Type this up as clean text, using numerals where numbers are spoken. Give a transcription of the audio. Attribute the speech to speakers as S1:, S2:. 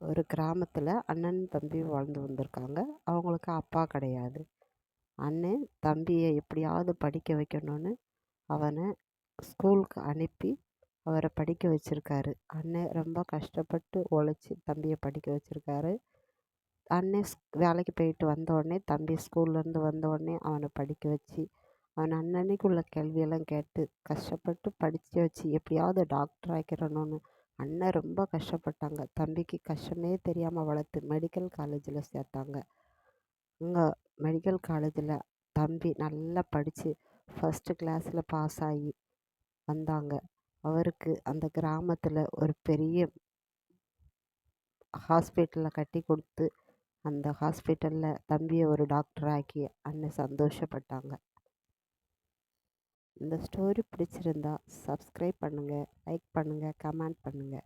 S1: ஒரு கிராமத்தில் அண்ணன் தம்பி வாழ்ந்து வந்திருக்காங்க. அவங்களுக்கு அப்பா கிடையாது. அண்ணன் தம்பியை எப்படியாவது படிக்க வைக்கணும்னு அவனை ஸ்கூலுக்கு அனுப்பி அவரை படிக்க வச்சிருக்காரு. அண்ணன் ரொம்ப கஷ்டப்பட்டு உழைச்சி தம்பியை படிக்க வச்சிருக்காரு. அண்ணன் வேலைக்கு போயிட்டு வந்த உடனே தம்பி ஸ்கூல்லேருந்து வந்த உடனே அவனை படிக்க வச்சு அவன் அன்னன்னைக்கு உள்ள கேள்வியெல்லாம் கேட்டு கஷ்டப்பட்டு படிக்க வச்சு எப்படியாவது டாக்டர் ஆக்கிடணும்னு அண்ணன் ரொம்ப கஷ்டப்பட்டாங்க. தம்பிக்கு கஷ்டமே தெரியாமல் வளர்த்து மெடிக்கல் காலேஜில் சேர்த்தாங்க. அங்கே மெடிக்கல் காலேஜில் தம்பி நல்லா படித்து ஃபஸ்ட்டு கிளாஸில் பாஸ் ஆகி வந்தாங்க. அவருக்கு அந்த கிராமத்தில் ஒரு பெரிய ஹாஸ்பிட்டலை கட்டி கொடுத்து அந்த ஹாஸ்பிட்டலில் தம்பியை ஒரு டாக்டர் ஆக்கி அண்ணன் சந்தோஷப்பட்டாங்க. இந்த ஸ்டோரி பிடிச்சிருந்தா சப்ஸ்கிரைப் பண்ணுங்கள், லைக் பண்ணுங்கள், கமெண்ட் பண்ணுங்கள்.